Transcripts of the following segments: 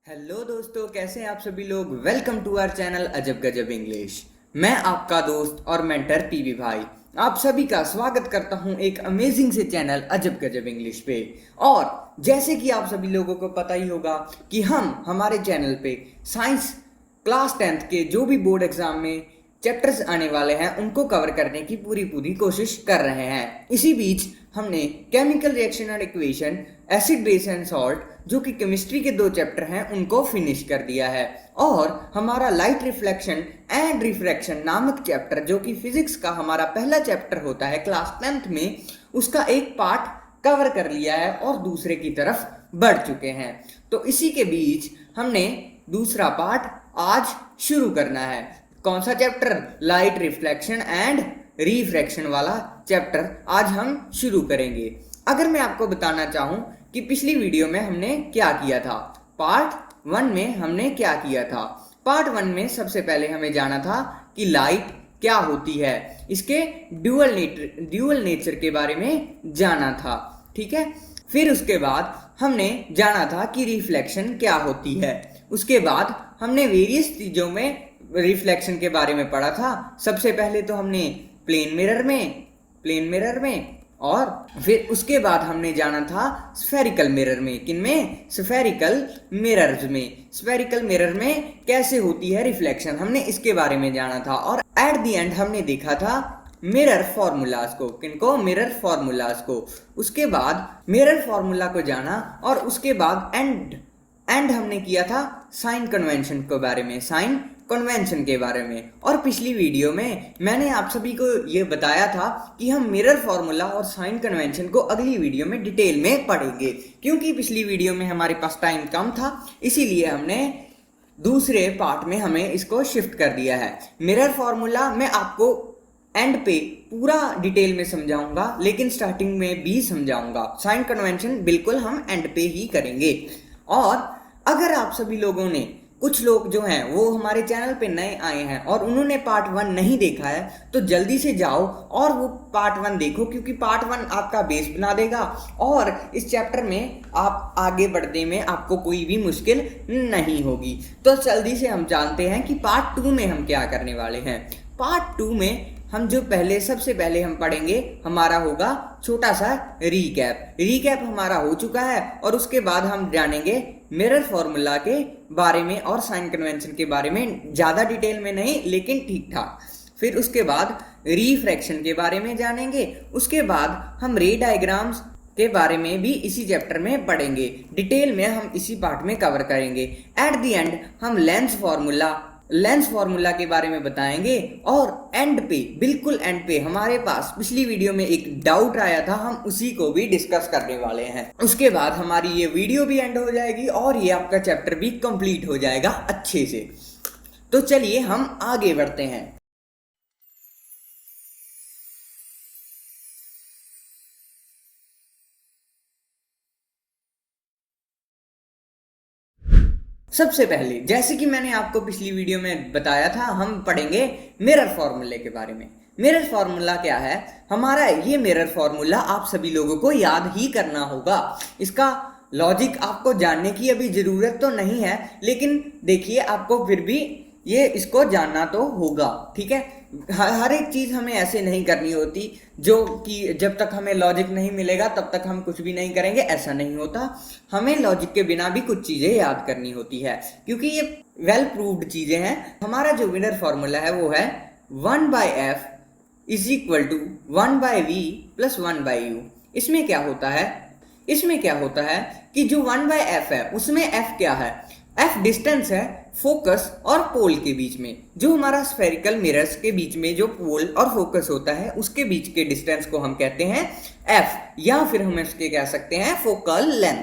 Hello दोस्तों, कैसे हैं आप सभी लोग। वेलकम टू आवर चैनल अजब गजब इंग्लिश। मैं आपका दोस्त और मेंटर पीवी भाई आप सभी का स्वागत करता हूं एक अमेजिंग से चैनल अजब गजब इंग्लिश पे। और जैसे कि आप सभी लोगों को पता ही होगा कि हम हमारे चैनल पे साइंस क्लास 10th के जो भी बोर्ड एग्जाम में चैप्टर्स आने वाले हैं उनको कवर करने की पूरी पूरी कोशिश कर रहे हैं। इसी बीच हमने chemical reaction and equation, acid base and salt जो कि केमिस्ट्री के 2 चैप्टर हैं उनको फिनिश कर दिया है। और हमारा लाइट रिफ्लेक्शन एंड रिफ्रैक्शन नामक चैप्टर जो कि फिजिक्स का हमारा पहला चैप्टर होता है क्लास 10th में, उसका एक पार्ट कवर कर लिया है और दूसरे की तरफ बढ़ चुके हैं। तो इसी के बीच हमने दूसरा पार्ट आज शुरू करना है। कौन सा chapter? Light reflection and refraction वाला चैप्टर आज हम शुरू करेंगे। अगर मैं आपको बताना चाहूं कि पिछली वीडियो में हमने क्या किया था, पार्ट 1 में हमने क्या किया था। पार्ट 1 में सबसे पहले हमें जाना था कि लाइट क्या होती है, इसके ड्यूअल नेचर के बारे में जाना था, ठीक है। फिर उसके बाद हमने जाना था कि रिफ्लेक्शन क्या होती है। उसके बाद हमने वेरियस चीजों में रिफ्लेक्शन के बारे में पढ़ा था। सबसे पहले तो हमने प्लेन मिरर में और फिर उसके बाद हमने जाना था स्फेरिकल मिरर में। किनमें? स्फेरिकल मिरर्स में। स्फेरिकल मिरर में कैसे होती है रिफ्लेक्शन, हमने इसके बारे में जाना था। और एट द एंड हमने देखा था मिरर फॉर्मूलाज को। किनको? मिरर फॉर्मूलाज को। उसके बाद मिरर फॉर्मूला को जाना और उसके बाद एंड हमने किया था साइन कन्वेंशन के बारे में, साइन कन्वेंशन के बारे में। और पिछली वीडियो में मैंने आप सभी को यह बताया था कि हम मिरर फॉर्मूला और साइन कन्वेंशन को अगली वीडियो में डिटेल में पढ़ेंगे, क्योंकि पिछली वीडियो में हमारे पास टाइम कम था, इसीलिए हमने दूसरे पार्ट में हमें इसको शिफ्ट कर दिया है। मिरर फॉर्मूला मैं आपको एंड पे पूरा डिटेल में समझाऊंगा, लेकिन स्टार्टिंग में भी समझाऊंगा। साइन कन्वेंशन बिल्कुल हम एंड पे ही करेंगे। और अगर आप सभी लोगों ने, कुछ लोग जो हैं वो हमारे चैनल पे नए आए हैं और उन्होंने पार्ट 1 नहीं देखा है, तो जल्दी से जाओ और वो पार्ट 1 देखो, क्योंकि पार्ट 1 आपका बेस बना देगा और इस चैप्टर में आप आगे बढ़ने में आपको कोई भी मुश्किल नहीं होगी। तो जल्दी से हम जानते हैं कि पार्ट 2 में हम क्या करने वाले हैं। पार्ट 2 में हम जो सबसे पहले हम पढ़ेंगे, हमारा होगा छोटा सा रिकैप हमारा हो चुका है। और उसके बाद हम जानेंगे मिरर फॉर्मूला के बारे में और साइन कन्वेंशन के बारे में, ज्यादा डिटेल में नहीं लेकिन ठीक ठाक। फिर उसके बाद रिफ्रैक्शन के बारे में जानेंगे। उसके बाद हम रे डायग्राम्स के बारे में भी इसी चैप्टर में पढ़ेंगे, डिटेल में हम इसी पार्ट में कवर करेंगे। एट द एंड हम लेंस फॉर्मूला के बारे में बताएंगे। और एंड पे, बिल्कुल एंड पे, हमारे पास पिछली वीडियो में एक डाउट आया था, हम उसी को भी डिस्कस करने वाले हैं। उसके बाद हमारी ये वीडियो भी एंड हो जाएगी और ये आपका चैप्टर भी कंप्लीट हो जाएगा अच्छे से। तो चलिए हम आगे बढ़ते हैं। सबसे पहले, जैसे कि मैंने आपको पिछली वीडियो में बताया था, हम पढ़ेंगे मिरर फॉर्मूले के बारे में। मिरर फॉर्मूला क्या है? हमारा ये मिरर फॉर्मूला आप सभी लोगों को याद ही करना होगा। इसका लॉजिक आपको जानने की अभी जरूरत तो नहीं है, लेकिन देखिए आपको फिर भी ये इसको जानना तो होगा, ठीक है। हर एक चीज हमें ऐसे नहीं करनी होती जो कि जब तक हमें लॉजिक नहीं मिलेगा तब तक हम कुछ भी नहीं करेंगे, ऐसा नहीं होता। हमें लॉजिक के बिना भी कुछ चीजें याद करनी होती है, क्योंकि ये वेल प्रूव्ड चीजें हैं। हमारा जो मिरर फॉर्मूला है वो है 1/f is equal to 1/v plus 1/u। इसमें क्या होता है कि जो 1/f है उसमें f क्या है? f डिस्टेंस है फोकस और पोल के बीच में। जो हमारा स्फेरिकल मिरर्स के बीच में जो पोल और फोकस होता है उसके बीच के डिस्टेंस को हम कहते हैं f, या फिर हम इसके कह सकते हैं फोकल लेंथ,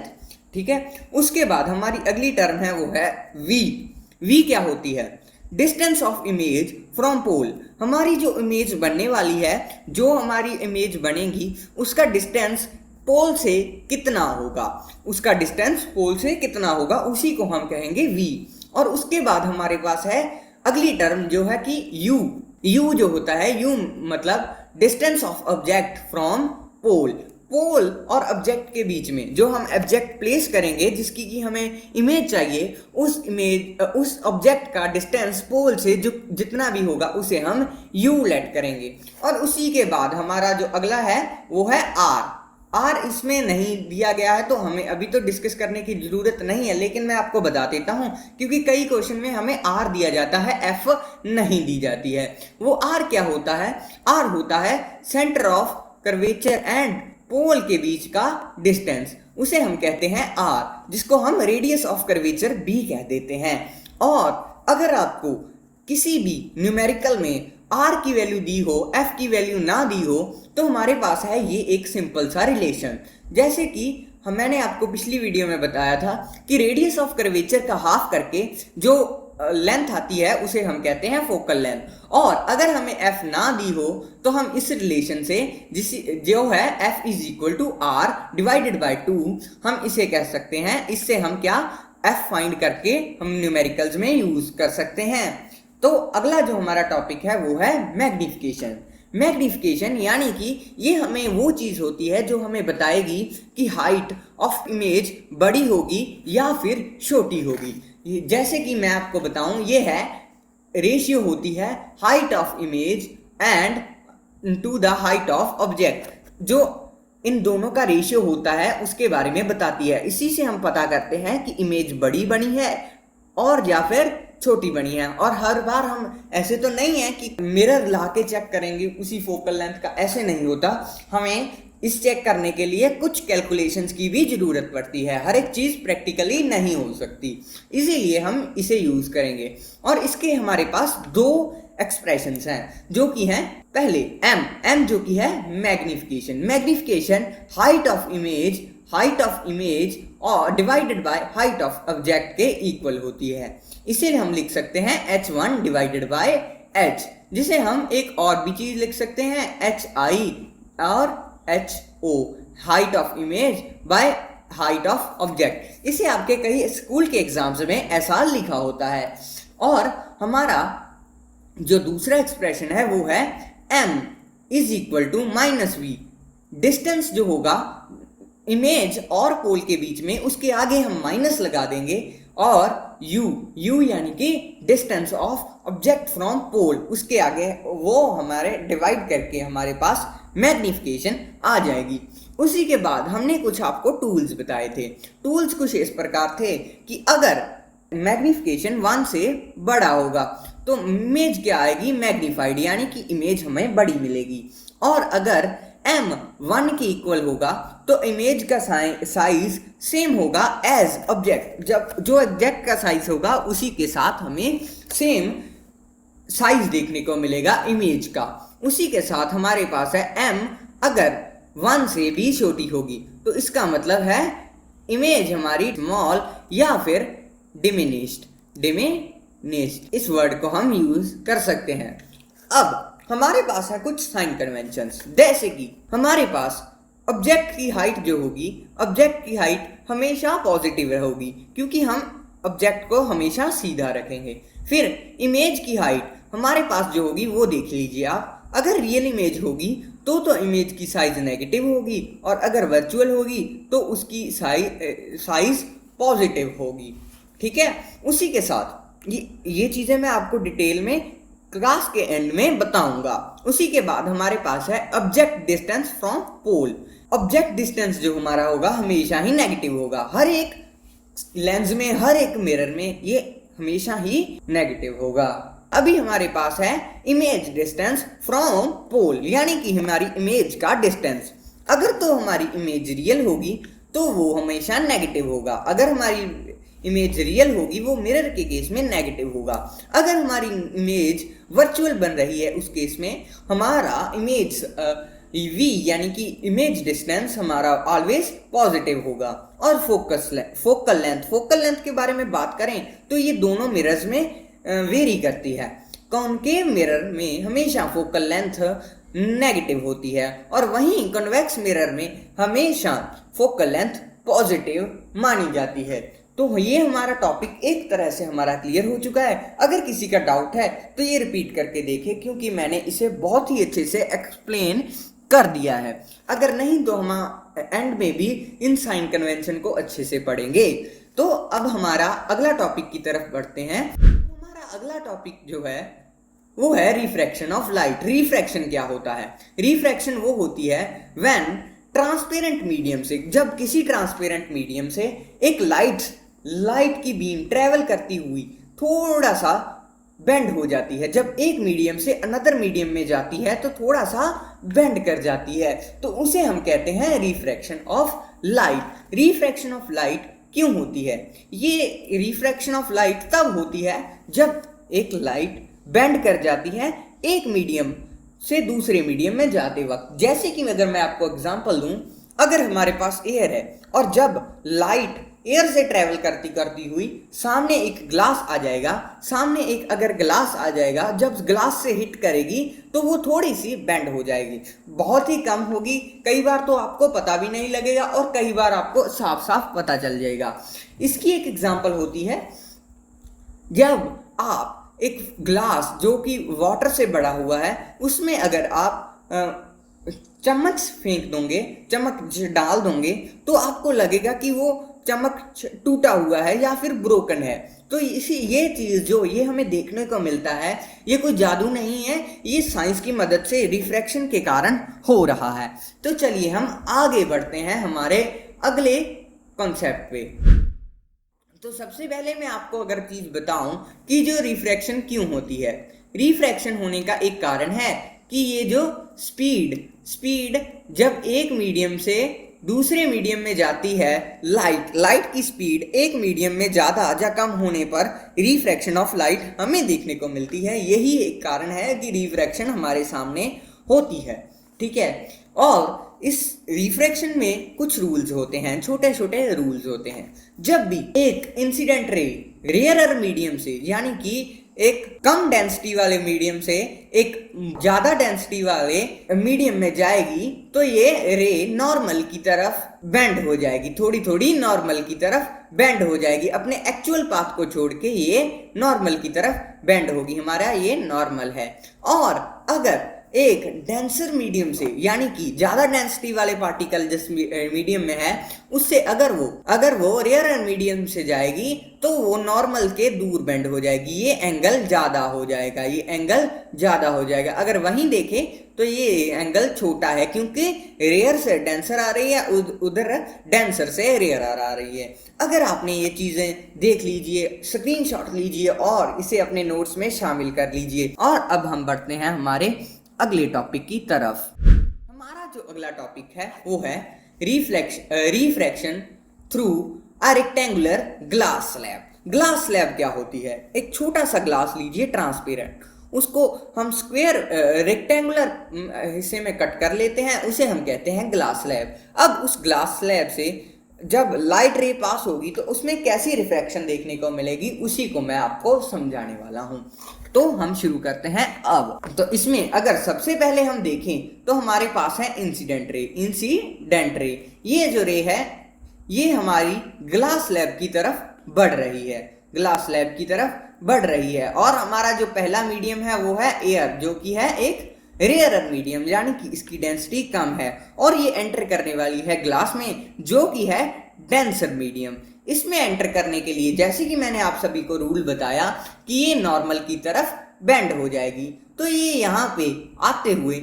ठीक है। उसके बाद हमारी अगली टर्म है वो है v क्या होती है? Distance of image from pole. हमारी जो इमेज बनने वाली है, जो हमारी इमेज बनेगी, उसका डिस्टेंस पोल से कितना होगा, उसी को हम कहेंगे v। और उसके बाद हमारे पास है अगली टर्म जो है कि u जो होता है, u मतलब distance of object from pole. Pole और ऑब्जेक्ट के बीच में जो हम ऑब्जेक्ट प्लेस करेंगे, जिसकी कि हमें इमेज चाहिए, उस ऑब्जेक्ट का डिस्टेंस पोल से जो जितना भी होगा उसे हम u लेट करेंगे। और उसी के बाद हमारा जो अगला है वो है r इसमें नहीं दिया गया है तो हमें अभी तो डिस्कस करने की जरूरत नहीं है, लेकिन मैं आपको बता देता हूं क्योंकि कई क्वेश्चन में हमें r दिया जाता है, f नहीं दी जाती है। वो r क्या होता है? r होता है centre of curvature and pole के बीच का डिस्टेंस, उसे हम कहते हैं r, जिसको हम रेडियस ऑफ कर्वेचर भी कह देते हैं। और अगर आपको किसी भी न्यूमेरिकल में r की वैल्यू दी हो, f की वैल्यू ना दी हो, तो हमारे पास है ये एक सिंपल सा रिलेशन। जैसे कि मैंने आपको पिछली वीडियो में बताया था कि रेडियस ऑफ कर्वेचर का हाफ करके जो लेंथ आती है उसे हम कहते हैं फोकल लेंथ। और अगर हमें f ना दी हो तो हम इस रिलेशन से जो है f is equal to r divided by 2, हम इसे कह सकते हैं। इससे हम क्या f फाइंड करके हम न्यूमेरिकल्स में यूज कर सकते हैं। तो अगला जो हमारा टॉपिक है वो है मैग्निफिकेशन। मैग्निफिकेशन यानी कि ये हमें वो चीज़ होती है जो हमें बताएगी कि हाइट ऑफ इमेज बड़ी होगी या फिर छोटी होगी। जैसे कि मैं आपको बताऊं, ये है रेशियो होती है height of image and to the height of object, जो इन दोनों का रेशियो होता है उसके बारे में बताती है। इसी से हम पता करते हैं कि इमेज बड़ी बनी है और या फिर छोटी बनी है। और हर बार हम ऐसे तो नहीं है कि मिरर ला के चेक करेंगे उसी फोकल लेंथ का, ऐसे नहीं होता। हमें इस चेक करने के लिए कुछ कैलकुलेशंस की भी जरूरत पड़ती है, हर एक चीज प्रैक्टिकली नहीं हो सकती, इसीलिए हम इसे यूज करेंगे। और इसके हमारे पास दो एक्सप्रेशंस हैं जो कि हैं, पहले m जो कि है मैग्निफिकेशन हाइट ऑफ इमेज और divided by height of object के इक्वल होती है। इसे हम लिख सकते हैं h1 डिवाइडेड बाय h, जिसे हम एक और भी चीज लिख सकते हैं hi और ho, height of image by height of object. इसे आपके कई स्कूल के एग्जाम्स में ऐसा लिखा होता है। और हमारा जो दूसरा एक्सप्रेशन है वो है m is equal to -v। Distance जो होगा इमेज और पोल के बीच में, उसके आगे हम माइनस लगा देंगे, और u यानी कि distance of object from pole, उसके आगे वो हमारे डिवाइड करके हमारे पास मैग्निफिकेशन आ जाएगी। उसी के बाद हमने कुछ आपको टूल्स बताए थे। टूल्स कुछ इस प्रकार थे कि अगर मैग्निफिकेशन 1 से बड़ा होगा तो इमेज क्या आएगी? मैग्नीफाइड, यानी कि इमेज हमें बड़ी मिलेगी। और अगर m 1 के इक्वल होगा तो इमेज का साइज सेम होगा एज ऑब्जेक्ट, जब जो ऑब्जेक्ट का साइज होगा उसी के साथ हमें सेम साइज देखने को मिलेगा इमेज का। उसी के साथ हमारे पास है m अगर 1 से भी छोटी होगी तो इसका मतलब है इमेज हमारी स्मॉल या फिर डिमिनिश्ड। इस वर्ड को हम यूज कर सकते हैं। अब हमारे पास है कुछ साइन कन्वेंशंस, जैसे कि हमारे पास ऑब्जेक्ट की हाइट जो होगी, ऑब्जेक्ट की हाइट हमेशा पॉजिटिव होगी क्योंकि हम ऑब्जेक्ट को हमेशा सीधा रखेंगे। फिर इमेज की हाइट हमारे पास जो होगी वो देख लीजिए आप, अगर रियल इमेज होगी तो इमेज की साइज नेगेटिव होगी, और अगर वर्चुअल होगी तो उसकी साइज पॉजिटिव होगी। ठीक है, उसी के साथ ये चीज़ें मैं आपको डिटेल में क्लास के एंड में बताऊंगा। उसी के बाद हमारे पास है object distance from pole. Object distance जो हमारा होगा हमेशा ही नेगेटिव होगा, हर एक लेंस में, हर एक मिरर में ये हमेशा ही नेगेटिव होगा। अभी हमारे पास है इमेज डिस्टेंस फ्रॉम पोल, यानी कि हमारी इमेज का डिस्टेंस। अगर तो हमारी इमेज रियल होगी तो वो हमेशा नेगेटिव होगा, अगर हमारी इमेज रियल होगी वो मिरर के केस में नेगेटिव होगा। अगर हमारी इमेज वर्चुअल बन रही है उस केस में हमारा इमेज v यानी कि इमेज डिस्टेंस हमारा ऑलवेज पॉजिटिव होगा। और फोकल लेंथ के बारे में बात करें तो ये दोनों मिरर्स में वेरी करती है। कॉनकेव मिरर में हमेशा फोकल लेंथ नेगेटिव होती है और वहीं कॉन्वेक्स मिरर में हमेशा फोकल लेंथ पॉजिटिव मानी जाती है। तो ये हमारा टॉपिक एक तरह से हमारा क्लियर हो चुका है। अगर किसी का डाउट है तो ये रिपीट करके देखें, क्योंकि मैंने इसे बहुत ही अच्छे से एक्सप्लेन कर दिया है। अगर नहीं तो हम एंड में भी इन साइन कन्वेंशन को अच्छे से पढ़ेंगे। तो अब हमारा अगला टॉपिक की तरफ बढ़ते हैं। हमारा अगला टॉपिक जो है वो है रिफ्रैक्शन ऑफ लाइट। रिफ्रैक्शन क्या होता है? रिफ्रैक्शन वो होती है व्हेन ट्रांसपेरेंट मीडियम से, जब किसी ट्रांसपेरेंट मीडियम से एक लाइट की बीम ट्रेवल करती हुई थोड़ा सा बेंड हो जाती है। जब एक मीडियम से अनदर मीडियम में जाती है तो थोड़ा सा बेंड कर जाती है, तो उसे हम कहते हैं refraction of light. Refraction of light क्यों होती है? ये रिफ्रैक्शन ऑफ लाइट तब होती है जब एक लाइट बेंड कर जाती है एक मीडियम से दूसरे मीडियम में जाते वक्त। जैसे कि अगर मैं आपको एग्जांपल दूं, अगर हमारे पास एयर है और जब लाइट एयर से ट्रेवल करती करती हुई सामने एक ग्लास आ जाएगा, सामने एक अगर ग्लास आ जाएगा, जब ग्लास से हिट करेगी तो वो थोड़ी सी बेंड हो जाएगी, बहुत ही कम होगी, कई बार तो आपको पता भी नहीं लगेगा और कई बार आपको साफ साफ पता चल जाएगा। इसकी एक एग्जांपल होती है जब आप एक ग्लास जो कि वाटर से बड़ा हुआ है उसमें अगर आप चम्मच फेंक दोगे, चम्मच डाल दोगे, तो आपको लगेगा कि वो चम्मच टूटा हुआ है या फिर ब्रोकन है। तो ये चीज जो ये हमें देखने को मिलता है, ये कोई जादू नहीं है, ये साइंस की मदद से रिफ्रैक्शन के कारण हो रहा है। तो चलिए हम आगे बढ़ते हैं हमारे अगले कॉन्सेप्ट पे। तो सबसे पहले मैं आपको अगर चीज बताऊं कि जो रिफ्रैक्शन क्यों होती है। रिफ्रैक्शन होने का एक कारण है कि ये जो स्पीड जब एक मीडियम से दूसरे मीडियम में जाती है, लाइट की स्पीड एक मीडियम में ज्यादा या कम होने पर रिफ्रैक्शन ऑफ लाइट हमें देखने को मिलती है। यही एक कारण है कि रिफ्रैक्शन हमारे सामने होती है, ठीक है। और इस रिफ्रैक्शन में कुछ रूल्स होते हैं, छोटे छोटे रूल्स होते हैं। जब भी एक इंसिडेंट रे रेयरर मीडियम से, यानी कि एक कम डेंसिटी वाले मीडियम से एक ज्यादा डेंसिटी वाले मीडियम में जाएगी, तो ये रे नॉर्मल की तरफ बेंड हो जाएगी, थोड़ी थोड़ी नॉर्मल की तरफ बेंड हो जाएगी, अपने एक्चुअल पाथ को छोड़ के ये नॉर्मल की तरफ बेंड होगी। हमारा ये नॉर्मल है। और अगर एक डेंसर मीडियम से, यानी कि ज्यादा डेंसिटी वाले पार्टिकल जिस मीडियम में है उससे अगर वो रेयर मीडियम से जाएगी तो वो नॉर्मल के दूर बेंड हो जाएगी, ये एंगल ज्यादा हो जाएगा। अगर वहीं देखें तो ये एंगल छोटा है क्योंकि रेयर से डेंसर आ रही है, उधर डेंसर से रेयर आ रही है। अगर आपने ये चीजें देख लीजिए, स्क्रीनशॉट लीजिए और इसे अपने नोट्स में शामिल कर लीजिए। और अब हम बढ़ते हैं हमारे अगले टॉपिक की तरफ। हमारा जो अगला टॉपिक है वो है refraction through a rectangular glass slab. Glass slab क्या होती है? एक छोटा सा ग्लास लीजिए ट्रांसपेरेंट, उसको हम स्क्वायर रेक्टेंगुलर हिस्से में कट कर लेते हैं, उसे हम कहते हैं ग्लास स्लैब। अब उस ग्लास स्लैब से जब लाइट रे पास होगी तो उसमें कैसी रिफ्रैक्शन देखने को मिलेगी, उसी को मैं आपको समझाने वाला हूं। तो हम शुरू करते हैं अब। तो इसमें अगर सबसे पहले हम देखें तो हमारे पास है इंसिडेंट रे। ये जो रे है ये हमारी ग्लास स्लैब की तरफ बढ़ रही है, और हमारा जो पहला मीडियम है वो है एयर, जो कि है एक रेयरर मीडियम, यानी कि इसकी डेंसिटी कम है, और ये एंटर करने वाली है ग्लास में जो कि है डेंसर मीडियम। इसमें एंटर करने के लिए जैसे कि मैंने आप सभी को रूल बताया कि ये नॉर्मल की तरफ बेंड हो जाएगी, तो ये यहाँ पे आते हुए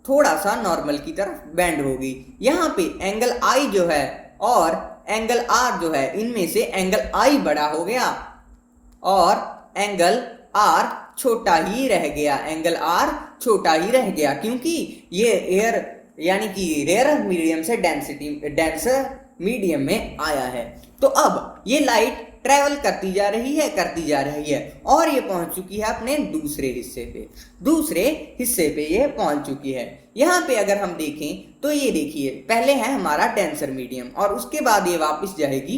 थोड़ा सा नॉर्मल की तरफ बेंड होगी। यहाँ पे एंगल आई जो है और एंगल आर जो है, इनमें से एंगल आई बड़ा हो गया और एंगल आर छोटा ही रह गया, क्योंकि ये एयर यानी कि रेयर मीडियम से डेंसर मीडियम में आया है। तो अब ये लाइट ट्रेवल करती जा रही है और ये पहुंच चुकी है अपने दूसरे हिस्से पे ये पहुंच चुकी है। यहाँ पे अगर हम देखें तो ये देखिए, पहले है हमारा डेंसर मीडियम और उसके बाद ये वापस जाएगी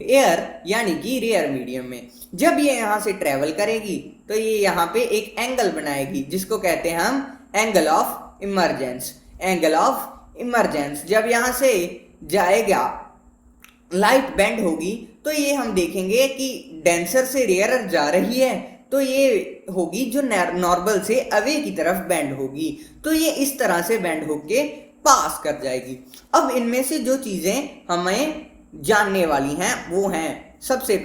एयर यानी कि रेयर मीडियम में। जब ये यहाँ से ट्रेवल करेगी तो ये यहाँ पे एक एंगल बनाएगी जिसको कहते हैं हम एंगल ऑफ इमरजेंस। जब यहाँ से जाएगा, लाइट बेंड होगी, तो ये हम देखेंगे कि डेंसर से रेयर जा रही है, तो ये होगी जो नॉर्मल से अवे की तरफ बेंड होगी। तो ये इस तरह से बेंड होके पास कर जाएगी। अब इनमें से जो चीजें हमें जानने वाली हैं वो हैं, सबसे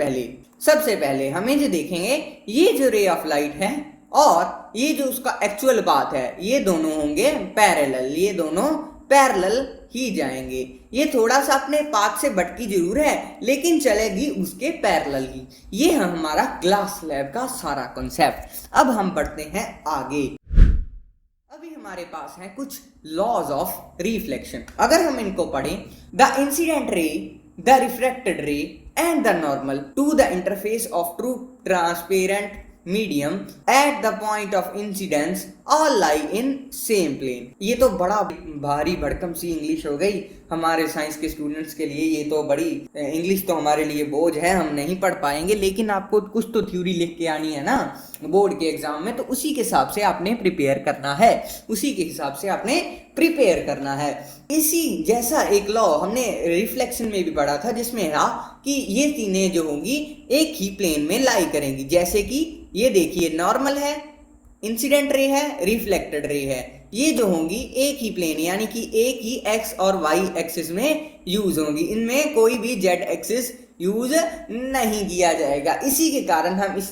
पहले हमें जो देखेंगे, ये जो रे ऑफ लाइट है और ये जो उसका एक्चुअल पाथ है, ये दोनों होंगे पैरेलल, ये दोनों पैरेलल ही जाएंगे। ये थोड़ा सा अपने पाथ से भटकी जरूर है लेकिन चलेगी उसके पैरेलल ही। ये है हमारा ग्लास स्लैब का सारा कॉन्सेप्ट। अब हम बढ़ते हैं आगे। अभी हमारे पास है कुछ लॉज ऑफ रिफ्लेक्शन। अगर हम इनको पढ़ें, the incident ray, the refracted ray and the normal to the interface of two transparent medium at the point of incidence all lie in same plane. ये तो बड़ा भारी भड़कम सी इंग्लिश हो गई हमारे साइंस के स्टूडेंट्स के लिए। ये तो बड़ी इंग्लिश तो हमारे लिए बोझ है, हम नहीं पढ़ पाएंगे, लेकिन आपको कुछ तो थ्योरी लिख के आनी है ना बोर्ड के एग्जाम में, तो उसी के हिसाब से आपने प्रिपेयर करना है, उसी के हिसाब से आपने प्रिपेयर करना है। इसी जैसा एक लॉ हमने रिफ्लेक्शन में भी पढ़ा था, जिसमें था कि ये तीनें जो होंगी एक ही प्लेन में लाई करेंगी। जैसे कि ये देखिए, नॉर्मल है, इंसिडेंट रे है, रिफ्लेक्टेड रे है, ये जो होंगी एक ही प्लेन यानी कि एक ही एक्स और वाई एक्सिस में यूज होंगी, इनमें कोई भी जेड एक्सिस यूज नहीं किया जाएगा। इसी के कारण हम इस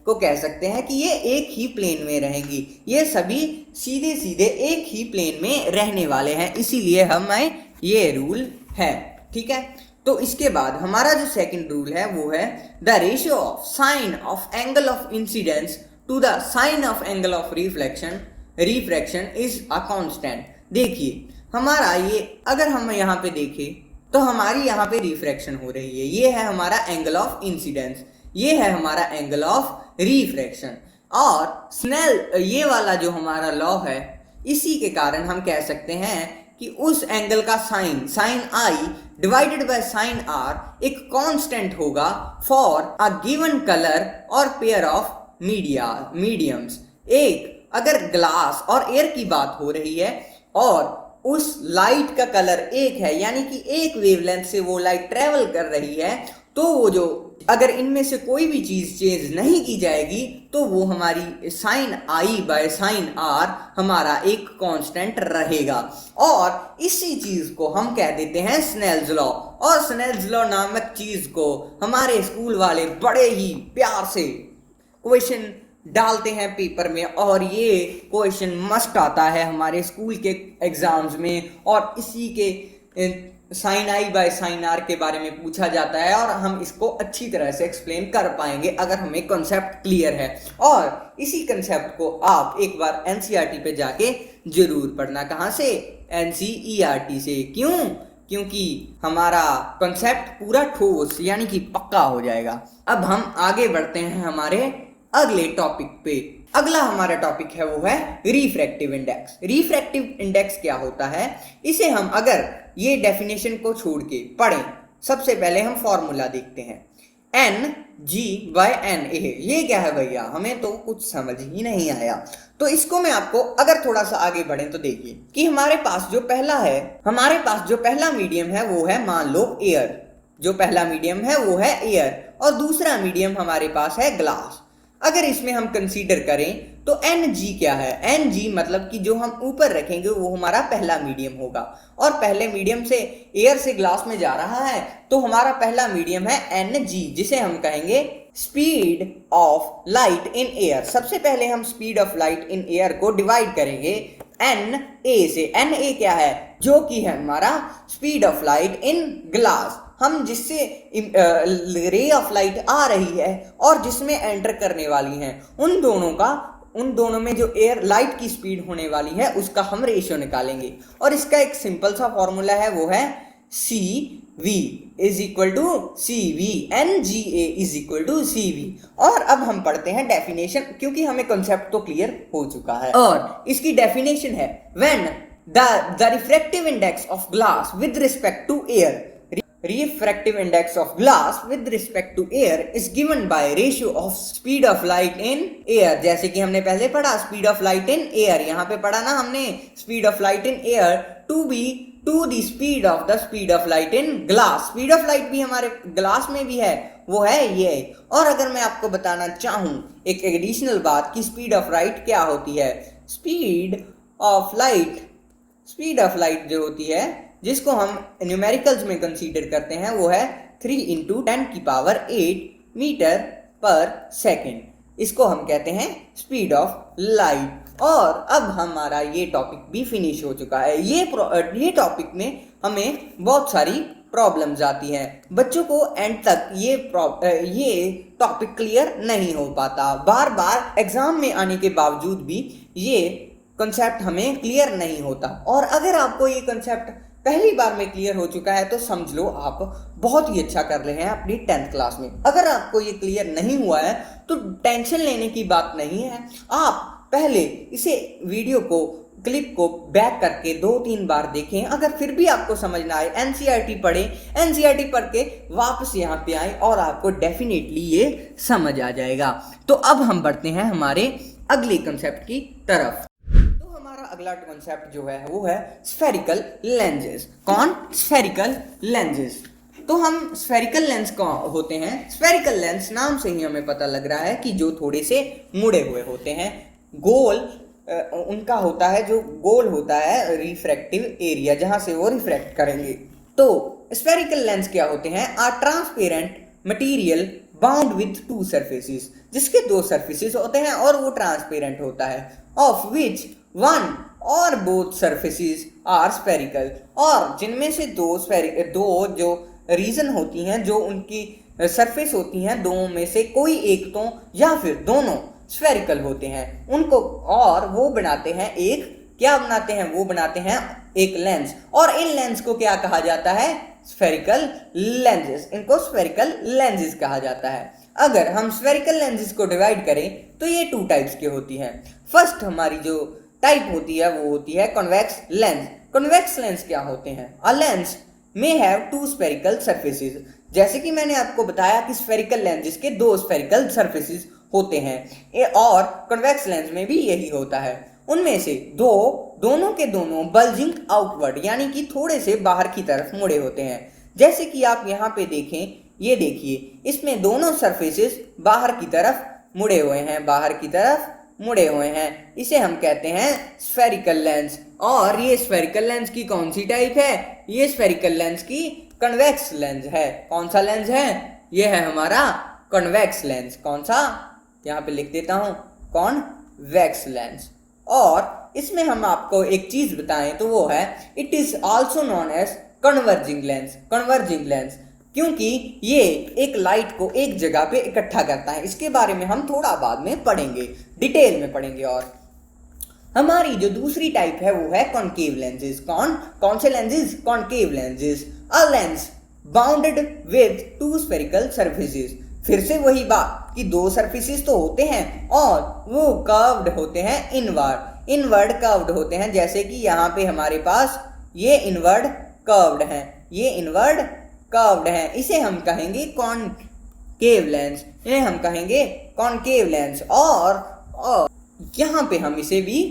को कह सकते हैं कि ये एक ही प्लेन में रहेंगी, ये सभी सीधे सीधे एक ही प्लेन में रहने वाले हैं, इसीलिए हमें ये रूल है। ठीक है, तो इसके बाद हमारा जो सेकंड रूल है वो है the ratio of sine of angle of incidence to the sine of angle of refraction is a constant. देखिए हमारा ये, अगर हम यहाँ पे देखें तो हमारी यहाँ पे रिफ्रैक्शन हो रही है, ये है हमारा एंगल ऑफ इंसिडेंस, ये है हमारा एंगल ऑफ रिफ्रैक्शन, और स्नेल ये वाला जो हमारा लॉ है, इसी के कारण हम कह सकते हैं कि उस एंगल का sine I divided by sine R एक कांस्टेंट होगा फॉर अ गिवन कलर और पेयर ऑफ मीडियम्स। एक अगर ग्लास और एयर की बात हो रही है और उस लाइट का कलर एक है, यानी कि एक वेवलेंथ से वो लाइट ट्रेवल कर रही है, तो वो जो अगर इनमें से कोई भी चीज चेंज नहीं की जाएगी तो वो हमारी sine I by sine R हमारा एक कांस्टेंट रहेगा। और इसी चीज को हम कह देते हैं स्नेल्स लॉ। और स्नेल्स लॉ नामक चीज को हमारे स्कूल वाले बड़े ही प्यार से क्वेश्चन डालते हैं पेपर में, और ये क्वेश्चन मस्ट आता है हमारे स्कूल के एग्जाम्स में, और इसी के sine I by sine R के बारे में पूछा जाता है, और हम इसको अच्छी तरह से एक्सप्लेन कर पाएंगे अगर हमें कॉन्सेप्ट क्लियर है। और इसी कॉन्सेप्ट को आप एक बार एनसीईआरटी पे जाके जरूर पढ़ना। कहाँ से? एनसीईआरटी से। क्यों? क्योंकि हमारा कॉन्सेप्ट पूरा ठोस यानी कि पक्का हो जाएगा। अब हम आगे बढ़ते हैं हमारे अगले टॉपिक पे। अगला हमारा टॉपिक है वो है रिफ्रैक्टिव इंडेक्स। रिफ्रैक्टिव इंडेक्स क्या होता है, इसे हम अगर ये डेफिनेशन को छोड़ के पढ़ें, सबसे पहले हम फॉर्मूला देखते हैं, N G by N A. ये क्या है भैया, हमें तो कुछ समझ ही नहीं आया। तो इसको मैं आपको अगर थोड़ा सा आगे बढ़े तो देखिए कि हमारे पास जो पहला मीडियम है वो है, मान लो एयर। जो पहला मीडियम है वो है एयर, और दूसरा मीडियम हमारे पास है ग्लास। अगर इसमें हम कंसीडर करें तो एन जी क्या है, एन जी मतलब कि जो हम ऊपर रखेंगे वो हमारा पहला मीडियम होगा, और पहले मीडियम से एयर से ग्लास में जा रहा है तो हमारा पहला मीडियम है एन जी, जिसे हम कहेंगे speed of light in air. सबसे पहले हम speed of light in air को डिवाइड करेंगे एन ए से। एन ए क्या है, जो कि है हमारा speed of light in glass. हम जिससे रे ऑफ लाइट आ रही है और जिसमें एंटर करने वाली है, उन दोनों में जो एयर लाइट की स्पीड होने वाली है उसका हम रेशियो निकालेंगे, और इसका एक सिंपल सा फॉर्मूला है वो है C V is equal to C V, N G A is equal to C V. और अब हम पढ़ते हैं डेफिनेशन, क्योंकि हमें कॉन्सेप्ट तो क्लियर हो चुका है। और इसकी डेफिनेशन है, when the refractive index of glass with respect to air, refractive index of glass with respect to air is given by ratio of speed of light in air। जैसे कि हमने पहले पढ़ा speed of light in air, यहाँ पे पढ़ा ना हमने speed of light in air to be to the speed of light in glass। speed of light भी हमारे ग्लास में भी है, वो है ये। और अगर मैं आपको बताना चाहूँ एक एडिशनल बात कि speed of light क्या होती है, speed of light speed of light जो होती है, जिसको हम न्यूमेरिकल्स में कंसीडर करते हैं, वो है 3 × 10⁸ मीटर पर सेकेंड। इसको हम कहते हैं स्पीड ऑफ लाइट। और अब हमारा ये टॉपिक भी फिनिश हो चुका है। ये टॉपिक में हमें बहुत सारी प्रॉब्लम्स आती हैं। बच्चों को एंड तक ये टॉपिक क्लियर नहीं हो पाता। बार बार एग्जाम में आने के बावजूद भी ये कंसेप्ट हमें क्लियर नहीं होता। और अगर आपको ये कंसेप्ट पहली बार में क्लियर हो चुका है तो समझ लो आप बहुत ही अच्छा कर रहे हैं अपनी 10th क्लास में। अगर आपको ये क्लियर नहीं हुआ है तो टेंशन लेने की बात नहीं है। आप पहले इसे वीडियो को क्लिप को बैक करके 2-3 बार देखें। अगर फिर भी आपको समझ ना आए, एनसीईआरटी पढ़ें, एनसीईआरटी पढ़ के वापस यहाँ पे आए और आपको डेफिनेटली ये समझ आ जाएगा। तो अब हम बढ़ते हैं हमारे अगले कंसेप्ट की तरफ। तो हमारा अगला कंसेप्ट जो है वो है स्फेरिकल लेंजेस। कौन? Spherical Lenz's. तो हम स्फेरिकल लेंस कौन होते हैं? स्फेरिकल लेंस नाम से ही हमें पता लग रहा है कि जो थोड़े से मुड़े हुए होते हैं, गोल उनका होता है, जो गोल होता है रिफ्रैक्टिव एरिया जहां से वो रिफ्रैक्ट करेंगे। तो स्फेरिकल लेंस क्या होते हैं? Are transparent material bound with 2 surfaces, जिसके 2 सरफेसेस होते हैं और वो ट्रांसपेरेंट होता है, ऑफ विच 1 और बोथ सरफेसेस आर स्फेरिकल, और जिनमें से दो जो रीजन होती हैं, जो उनकी सरफेस होती हैं, दो में से कोई एक तो या फिर दोनों स्फेरिकल होते हैं उनको, और वो बनाते हैं एक, क्या बनाते हैं? वो बनाते हैं एक लेंस। और इन लेंस को क्या कहा जाता है? Spherical lenses. इनको स्फेरिकल लेंसेस कहा जाता है। अगर हम स्फेरिकल लेंसेस को डिवाइड करें तो ये 2 टाइप्स की होती हैं। फर्स्ट हमारी जो टाइप होती है वो होती है कॉन्वेक्स लेंस। कॉन्वेक्स लेंस क्या होते हैं? A lens may have 2 spherical surfaces. जैसे कि मैंने आपको बताया कि स्फेरिकल लेंसेस के 2 स्फेरिकल सरफेसेस होते हैं, और कॉन्वेक्स लेंस में भी यही होता है। उनमें से दोनों के दोनों बल्जिंग आउटवर्ड, यानी कि थोड़े से बाहर की तरफ मुड़े होते हैं। जैसे कि आप यहाँ पे देखें, ये देखिए, इसमें दोनों सरफेसेस बाहर की तरफ मुड़े हुए हैं, बाहर की तरफ मुड़े हुए हैं। इसे हम कहते हैं स्फेरिकल लेंस। और ये स्फेरिकल लेंस की कौन सी टाइप है? ये स्फेरिकल लेंस की कन्वेक्स लेंस है। कौन सा लेंस है? ये है हमारा कन्वेक्स लेंस। कौन सा? यहाँ पे लिख देता हूँ, कॉन्वेक्स लेंस। और इसमें हम आपको एक चीज बताएं तो वो है, it is also known as converging lens. Converging lens क्योंकि ये एक लाइट को एक जगह पे इकट्ठा करता है। इसके बारे में हम थोड़ा बाद में पढ़ेंगे, डिटेल में पढ़ेंगे। और हमारी जो दूसरी टाइप है वो है कॉनकेव लेंसेज। कौन से lenses? Concave lenses. A lens bounded with 2 spherical surfaces. फिर से वही बात कि 2 सरफेसेस तो होते हैं और वो कर्व्ड होते हैं, इनवर्ड कर्व्ड होते हैं। जैसे कि यहाँ पे हमारे पास ये इनवर्ड कर्व्ड हैं, ये इनवर्ड कर्व्ड हैं। इसे हम कहेंगे कॉनकेव लेंस, इन्हें हम कहेंगे कॉनकेव लेंस। और यहाँ पे हम इसे भी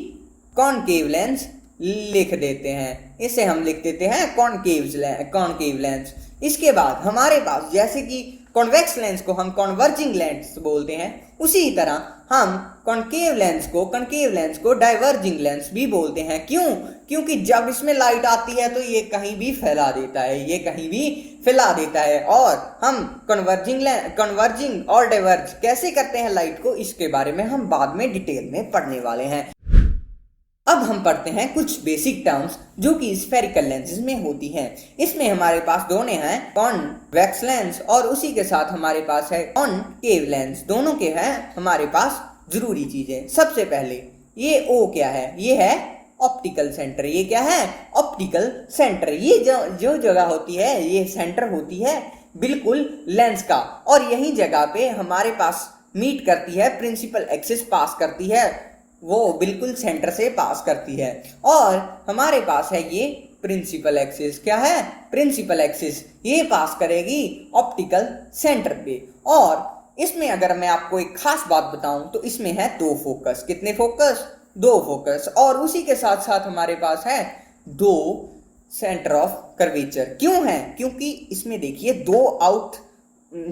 कॉनकेव लेंस लिख देते हैं, इसे हम लिख देते हैं कॉनकेव लेंस। इसके बाद हमारे पास, जैसे कि कॉन्वेक्स लेंस को हम कॉन्वर्जिंग लेंस बोलते हैं, उसी तरह हम कॉनकेव लेंस को डाइवर्जिंग लेंस भी बोलते हैं। क्यों? क्योंकि जब इसमें लाइट आती है तो ये कहीं भी फैला देता है, और हम कन्वर्जिंग और डाइवर्ज कैसे करते हैं लाइट को, इसके बारे में हम बाद में डिटेल में पढ़ने वाले हैं। अब हम पढ़ते हैं कुछ बेसिक टर्म्स जो कि स्फेरिकल लेंसेज में होती हैं। इसमें हमारे पास दोनों हैं कॉन्वेक्स लेंस, और उसी के साथ हमारे पास है कॉनकेव लेंस। दोनों के हैं हमारे पास जरूरी चीजें। सबसे पहले ये ओ क्या है? ये है ऑप्टिकल सेंटर। ये क्या है? Optical centre. ये जो जगह होती है, ये सेंटर होती है बिल्कुल लेंस का, और यही जगह पे हमारे पास मीट करती है, प्रिंसिपल एक्सिस पास करती है, वो बिल्कुल सेंटर से पास करती है। और हमारे पास है ये प्रिंसिपल एक्सिस। क्या है? Principal axis. ये पास करेगी ऑप्टिकल सेंटर पे। और इसमें अगर मैं आपको एक खास बात बताऊं तो इसमें है 2 फोकस। कितने फोकस? 2 फोकस। और उसी के साथ साथ हमारे पास है 2 सेंटर ऑफ कर्वेचर। क्यों है? क्योंकि इसमें देखिए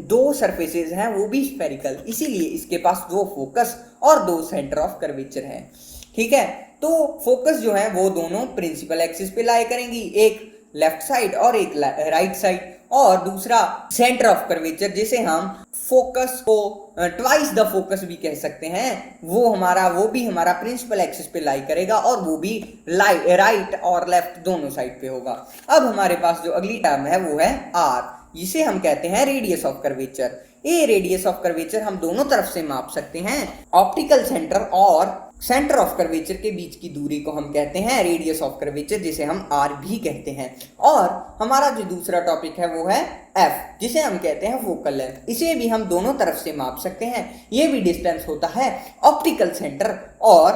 2 सरफेसेस हैं, वो भी स्फेरिकल, इसीलिए इसके पास 2 फोकस और 2 सेंटर ऑफ कर्वेचर हैं। ठीक है, तो फोकस जो है वो दोनों प्रिंसिपल एक्सिस पे लाई करेंगी, एक लेफ्ट साइड और एक राइट साइड, और दूसरा सेंटर ऑफ कर्वेचर जिसे हम फोकस को ट्वाइस द फोकस भी कह सकते हैं, वो भी हमारा प्रिंसिपल एक्सिस पे लाई करेगा और वो भी राइट और लेफ्ट दोनों साइड पे होगा। अब हमारे पास जो अगली टर्म है वो है आर, जिसे हम कहते हैं रेडियस ऑफ कर्वेचर। ये रेडियस ऑफ कर्वेचर हम दोनों तरफ से माप सकते हैं। ऑप्टिकल सेंटर और सेंटर ऑफ कर्वेचर के बीच की दूरी को हम कहते हैं रेडियस ऑफ कर्वेचर, जिसे हम आर भी कहते हैं। और हमारा जो दूसरा टॉपिक है वो है एफ, जिसे हम कहते हैं फोकल लेंथ। इसे भी हम दोनों तरफ से माप सकते हैं। ये भी डिस्टेंस होता है ऑप्टिकल सेंटर और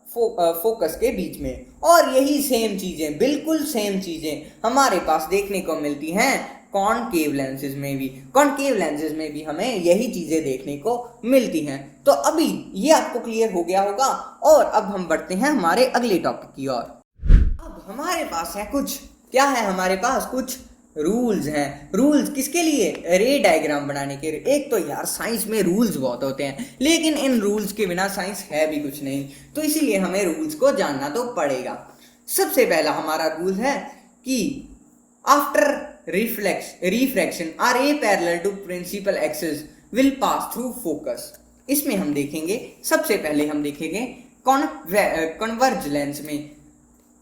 फोकस के बीच में। और यही सेम चीजें, बिल्कुल सेम चीजें हमारे पास देखने को मिलती हैं कॉनकेव लेंसेज में भी। कॉनकेव लेंसेज में भी हमें यही चीजें देखने को मिलती हैं। तो अभी ये आपको क्लियर हो गया होगा और अब हम बढ़ते हैं हमारे अगले टॉपिक की ओर। अब हमारे पास है क्या है हमारे पास कुछ रूल्स हैं। रूल्स किसके लिए? रे डायग्राम बनाने के। एक तो यार साइंस में रूल्स बहुत होते हैं, लेकिन इन रूल्स के बिना साइंस है भी कुछ नहीं, तो इसीलिए हमें रूल्स को जानना तो पड़ेगा। सबसे पहला हमारा रूल है कि after refraction are a parallel to principal axis will pass through focus। इसमें हम देखेंगे, सबसे पहले हम देखेंगे कन्वर्ज लेंस में,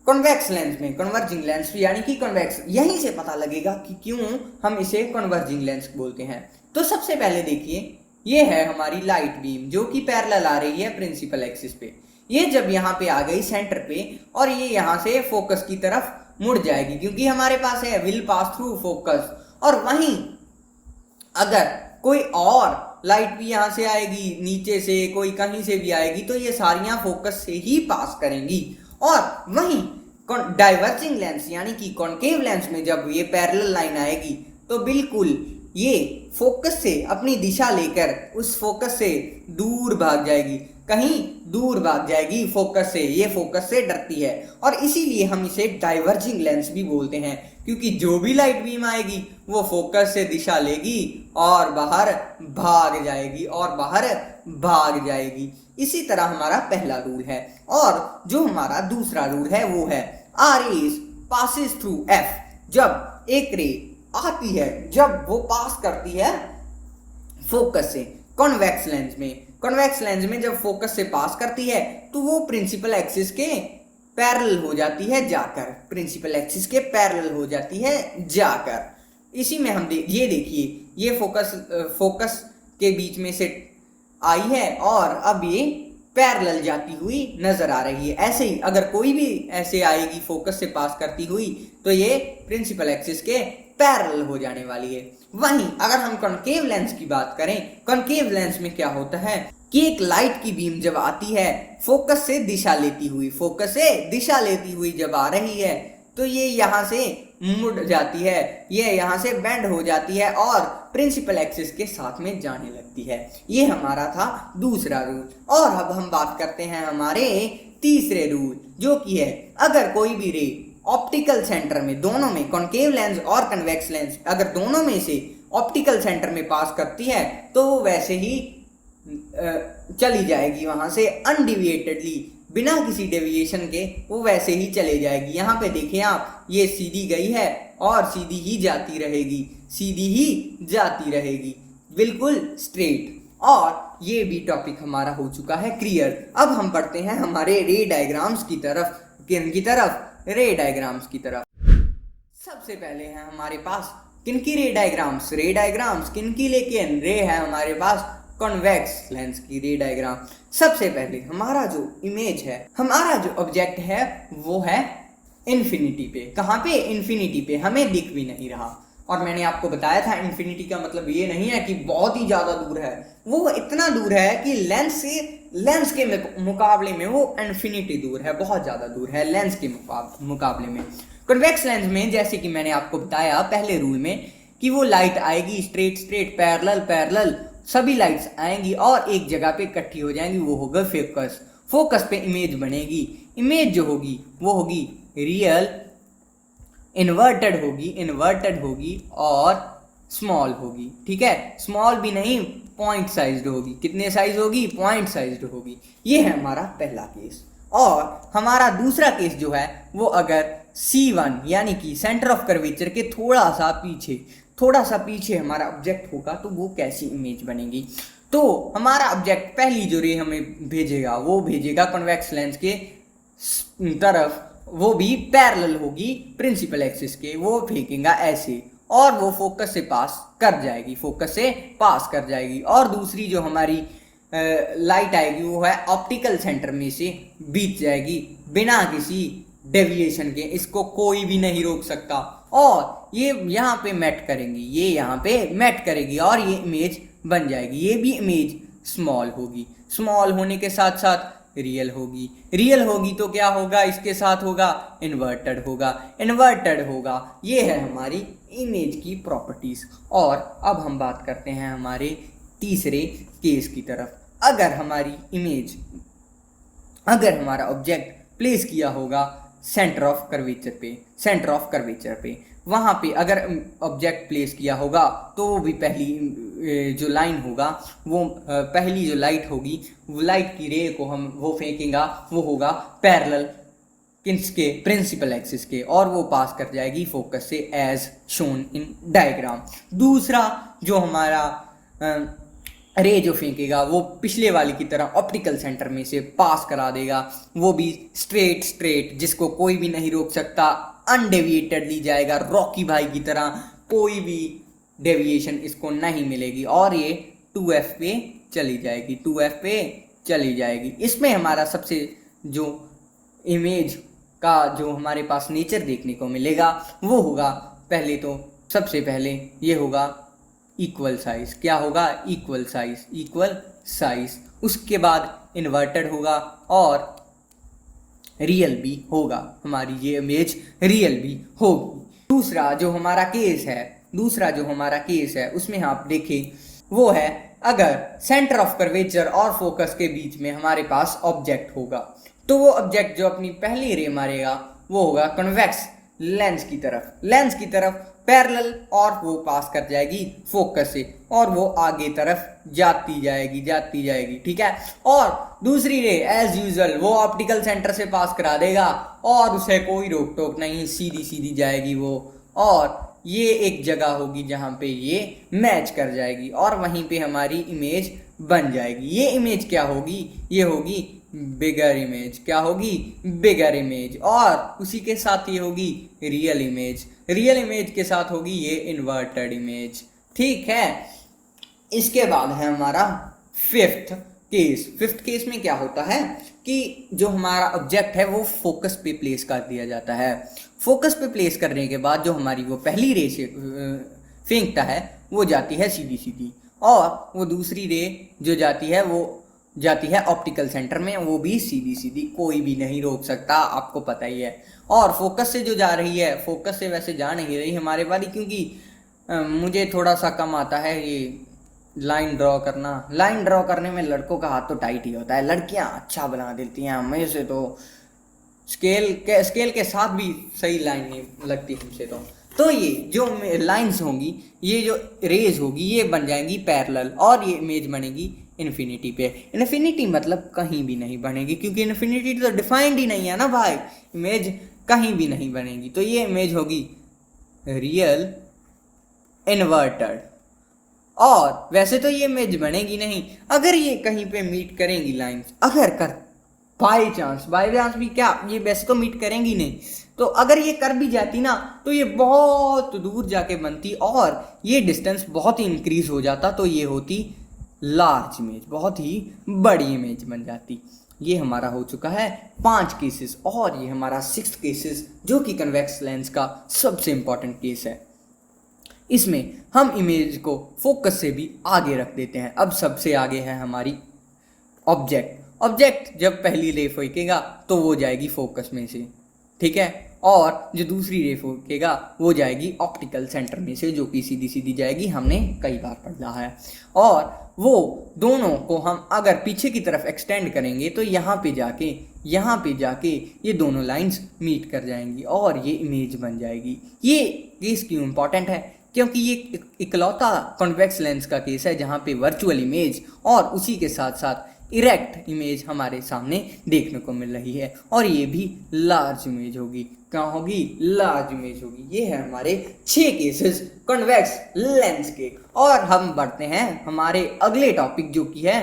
कन्वेक्स लेंस में, कन्वर्जिंग लेंस यानी कि कन्वेक्स। यहीं से पता लगेगा कि क्यों हम इसे कन्वर्जिंग लेंस बोलते हैं। तो सबसे पहले देखिए, ये है हमारी लाइट बीम जो कि पैरेलल आ रही है प्रिंसिपल एक्सिस पे। ये जब यहाँ पे आ गई सेंटर पे और ये यहाँ से फोकस की तरफ मुड़ जाएगी, क्योंकि हमारे पास है विल पास थ्रू फोकस। और वहीं अगर कोई और लाइट भी यहां से आएगी, नीचे से कोई कहीं से भी आएगी, तो ये सारियां फोकस से ही पास करेंगी। और वहीं डाइवर्जिंग लेंस यानी कि कॉनकेव लेंस में जब ये पैरेलल लाइन आएगी तो बिल्कुल ये फोकस से अपनी दिशा लेकर उस फोकस से दूर भाग जाएगी, कहीं दूर भाग जाएगी फोकस से। ये फोकस से डरती है और इसीलिए हम इसे डाइवर्जिंग लेंस भी बोलते हैं, क्योंकि जो भी लाइट बीम आएगी वो फोकस से दिशा लेगी और बाहर भाग जाएगी। इसी तरह हमारा पहला रूल है। और जो हमारा दूसरा रूल है वो है are rays passes through F. जब एक रे आती है, जब वो पास करती है फोकस से कॉन्वेक्स लेंस में जब फोकस से पास करती है तो वो प्रिंसिपल एक्सिस के पैरेलल हो जाती है जाकर। इसी में हम ये देखिए, ये फोकस के बीच में से आई है और अब ये पैरेलल जाती हुई नजर आ रही है। ऐसे ही अगर कोई भी ऐसे आएगी फोकस से पास करती हुई तो ये प्रिंसिपल एक्सिस के पैरेलल हो जाने वाली है। वहीं अगर हम कॉनकेव लेंस की बात करें, कॉनकेव लेंस में क्या होता है कि एक लाइट की बीम जब आती है फोकस से दिशा लेती हुई जब आ रही है तो ये यहाँ से मुड़ जाती है, ये यहाँ से बेंड हो जाती है और प्रिंसिपल एक्सिस के साथ में जाने लगती है। ये हमारा था दूसरा रूल। और अब हम बात करते हैं हमारे तीसरे रूल, जो कि है अगर कोई भी रे ऑप्टिकल सेंटर में, दोनों में कॉनकेव लेंस और कन्वेक्स लेंस, अगर दोनों में से ऑप्टिकल सेंटर में पास करती है तो वो वैसे ही चली जाएगी वहां से अनडिविएटेडली, बिना किसी डेविएशन के वो वैसे ही चले जाएगी। यहाँ पे देखें आप, ये सीधी गई है और सीधी ही जाती रहेगी बिल्कुल स्ट्रेट। और ये भी टॉपिक हमारा हो चुका है क्लियर। अब हम पढ़ते हैं हमारे रे डायग्राम्स की तरफ। रे डायग्राम्स की तरफ सबसे पहले है हमारे पास किनकी रे डायग्राम्स किनकी, लेकिन रे है हमारे पास कॉन्वेक्स लेंस की रे डायग्राम। सबसे पहले हमारा जो इमेज है, हमारा जो ऑब्जेक्ट है वो है इन्फिनिटी पे। कहाँ पे? इन्फिनिटी पे, हमें दिख भी नहीं रहा। और मैंने आपको बताया था इन्फिनिटी का मतलब ये नहीं है कि बहुत ही ज्यादा दूर है, वो इतना दूर है कि लेंस के मुकाबले में वो इन्फिनिटी दूर है, बहुत ज्यादा दूर है लेंस के मुकाबले में। कन्वेक्स लेंस में जैसे कि मैंने आपको बताया पहले रूल में कि वो लाइट आएगी स्ट्रेट पैरेलल, सभी लाइट्स आएंगी और एक जगह पे इकट्ठी हो जाएंगी, वो होगा फोकस पे इमेज बनेगी। इमेज जो होगी वो होगी रियल, इन्वर्टेड होगी और स्मॉल होगी। ठीक है, स्मॉल भी नहीं, पॉइंट साइज्ड होगी। कितने साइज होगी? पॉइंट साइज्ड होगी। ये है हमारा पहला केस। और हमारा दूसरा केस जो है वो अगर C1 यानी कि सेंटर ऑफ कर्वेचर के थोड़ा सा पीछे हमारा ऑब्जेक्ट होगा तो वो कैसी इमेज बनेगी। तो हमारा ऑब्जेक्ट पहली जो रे हमें भेजेगा वो भेजेगा कॉन्वेक्स लेंस के तरफ, वो भी पैरेलल होगी प्रिंसिपल एक्सिस के, वो फेंकेगा ऐसे और वो फोकस से पास कर जाएगी। और दूसरी जो हमारी लाइट आएगी वो है ऑप्टिकल सेंटर में से बीत जाएगी बिना किसी डेविएशन के, इसको कोई भी नहीं रोक सकता। और ये यहाँ पे मैट करेगी और ये इमेज बन जाएगी। ये भी इमेज स्मॉल होने के साथ साथ रियल होगी तो क्या होगा, इसके साथ होगा इन्वर्टेड होगा। ये है हमारी इमेज की प्रॉपर्टीज। और अब हम बात करते हैं हमारे तीसरे केस की तरफ। अगर हमारा ऑब्जेक्ट प्लेस किया होगा सेंटर ऑफ कर्वेचर पे, वहाँ पे अगर ऑब्जेक्ट प्लेस किया होगा तो वो भी पहली जो लाइन होगा वो पहली जो लाइट होगी वो लाइट की रे को वो फेंकेगा, वो होगा पैरेलल किसके, प्रिंसिपल एक्सिस के, और वो पास कर जाएगी फोकस से एज शोन इन डायग्राम। दूसरा जो हमारा रे जो फेंकेगा वो पिछले वाली की तरह ऑप्टिकल सेंटर में से पास करा देगा, वो भी स्ट्रेट जिसको कोई भी नहीं रोक सकता, अनडेविएटेडली जाएगा रॉकी भाई की तरह, कोई भी डेविएशन इसको नहीं मिलेगी और ये 2F पे चली जाएगी। इसमें हमारा सबसे जो इमेज का जो हमारे पास नेचर देखने को मिलेगा वो होगा, सबसे पहले ये होगा इक्वल साइज। क्या होगा, इक्वल साइज। उसके बाद इन्वर्टेड होगा और रियल भी होगा, हमारी ये इमेज रियल भी होगी। दूसरा जो हमारा केस है उसमें आप देखें वो है अगर सेंटर ऑफ कर्वेचर और फोकस के बीच में हमारे पास ऑब्जेक्ट होगा तो वो ऑब्जेक्ट जो अपनी पहली रे मारेगा वो होगा कन्वेक्स लेंस की तरफ पैरेलल, और वो पास कर जाएगी फोकस से और वो आगे तरफ जाती जाएगी, ठीक है। और दूसरी रे एज यूजुअल वो ऑप्टिकल सेंटर से पास करा देगा और उसे कोई रोक टोक नहीं, सीधी जाएगी वो, और ये एक जगह होगी जहां पे ये मैच कर जाएगी और वहीं पे हमारी इमेज बन जाएगी। ये इमेज क्या होगी, ये होगी बिगर इमेज और उसी के साथ ये होगी रियल इमेज के साथ होगी ये इन्वर्टेड इमेज, ठीक है। इसके बाद है हमारा फिफ्थ केस में क्या होता है कि जो हमारा ऑब्जेक्ट है वो फोकस पे प्लेस कर दिया जाता है। फोकस पे प्लेस करने के बाद जो हमारी वो पहली रे से फेंकता है वो जाती है सीधी और वो दूसरी रे जो जाती है ऑप्टिकल सेंटर में, वो भी सीधी, कोई भी नहीं रोक सकता, आपको पता ही है। और फोकस से जो जा रही है, फोकस से वैसे जा नहीं रही हमारे वाली, क्योंकि मुझे थोड़ा सा कम आता है ये लाइन ड्रॉ करने में लड़कों का हाथ तो टाइट ही होता है, लड़कियां अच्छा बना देती हैं, हमें से तो स्केल के साथ भी सही लाइन नहीं लगती हमसे तो ये जो लाइंस होंगी, ये जो रेज होगी ये बन जाएंगी पैरेलल और ये इमेज बनेगी इन्फिनिटी पे। इन्फिनिटी मतलब कहीं भी नहीं बनेगी, क्योंकि इन्फिनिटी तो डिफाइंड ही नहीं है ना भाई, इमेज कहीं भी नहीं बनेगी। तो ये इमेज होगी रियल इन्वर्टेड, और वैसे तो ये इमेज बनेगी नहीं अगर ये कहीं पे मीट करेंगी लाइंस, बाई चांस भी क्या, ये वैसे तो मीट करेंगी नहीं, तो अगर ये कर भी जाती ना तो ये बहुत दूर जाके बनती और ये डिस्टेंस बहुत ही इंक्रीज हो जाता, तो ये होती लार्ज इमेज, बहुत ही बड़ी इमेज बन जाती। ये हमारा हो चुका है 5 केसेस, और ये हमारा 6th केसेस जो कि कन्वेक्स लेंस का सबसे इंपॉर्टेंट केस है। इसमें हम इमेज को फोकस से भी आगे रख देते हैं। अब सबसे आगे है हमारी ऑब्जेक्ट जब पहली रे फेंकेगा तो वो जाएगी फोकस में से, ठीक है, और जो दूसरी रे फेंकेगा वो जाएगी ऑप्टिकल सेंटर में से, जो कि सीधी जाएगी, हमने कई बार पढ़ा है। और वो दोनों को हम अगर पीछे की तरफ एक्सटेंड करेंगे तो यहाँ पे जाके ये दोनों लाइंस मीट कर जाएंगी और ये इमेज बन जाएगी। ये केस क्यों इंपॉर्टेंट है, क्योंकि ये इकलौता कॉन्वेक्स लेंस का केस है जहाँ पे वर्चुअल इमेज और उसी के साथ साथ इरेक्ट इमेज हमारे सामने देखने को मिल रही है और ये भी लार्ज इमेज होगी। क्या होगी? लार्ज इमेज होगी। ये है हमारे 6 केसेस कॉन्वेक्स लेंस के। और हम बढ़ते हैं हमारे अगले टॉपिक जो कि है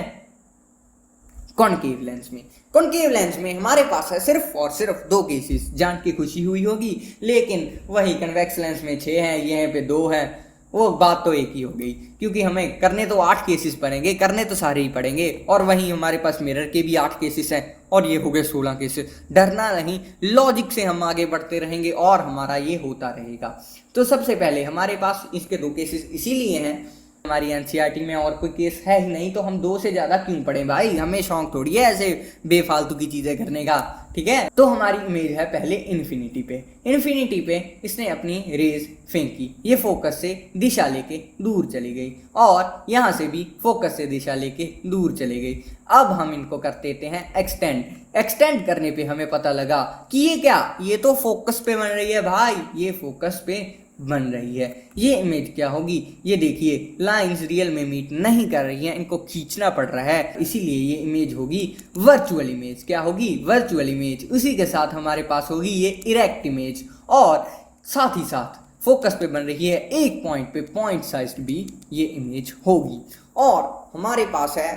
कॉनकेव लेंस में। कॉनकेव लेंस में हमारे पास है सिर्फ और सिर्फ 2 केसेस। जान के खुशी हुई होगी, लेकिन वही कन्वेक्स लेंस में 6 हैं, यहाँ पे 2 हैं। वो बात तो एक ही हो गई, क्योंकि हमें करने तो 8 केसेस पड़ेंगे, करने तो सारे ही पड़ेंगे। और वहीं हमारे पास मिरर के भी 8 केसेस हैं और ये हो गए 16 केसेस। डरना नहीं, लॉजिक से हम आगे बढ़ते रहेंगे और हमारा ये होता रहेगा। तो सबसे पहले हमारे पास इसके 2 केसेस इसीलिए हैं, हमारी एनसीईआरटी में और कोई केस है ही नहीं, तो हम 2 से ज्यादा क्यों पढ़े भाई? हमें शौक थोड़ी है ऐसे बेफालतू की चीजें करने का, ठीक है। तो हमारी इमेज है पहले इन्फिनिटी पे। इन्फिनिटी पे इसने अपनी रेज फेंकी, ये फोकस से दिशा लेके दूर चली गई और यहाँ से भी फोकस से दिशा लेके दूर चली गई। अब हम इनको कर देते हैं एक्सटेंड। एक्सटेंड करने पे हमें पता लगा कि ये क्या, ये तो फोकस पे बन रही है भाई, ये फोकस पे बन रही है। ये इमेज क्या होगी? ये देखिए लाइंस रियल में मीट नहीं कर रही हैं, इनको खींचना पड़ रहा है, इसीलिए ये इमेज होगी वर्चुअल इमेज। क्या होगी? Virtual image. उसी के साथ हमारे पास होगी ये इरेक्ट इमेज और साथ ही साथ फोकस पे बन रही है एक पॉइंट पे, पॉइंट साइज्ड भी ये इमेज होगी। और हमारे पास है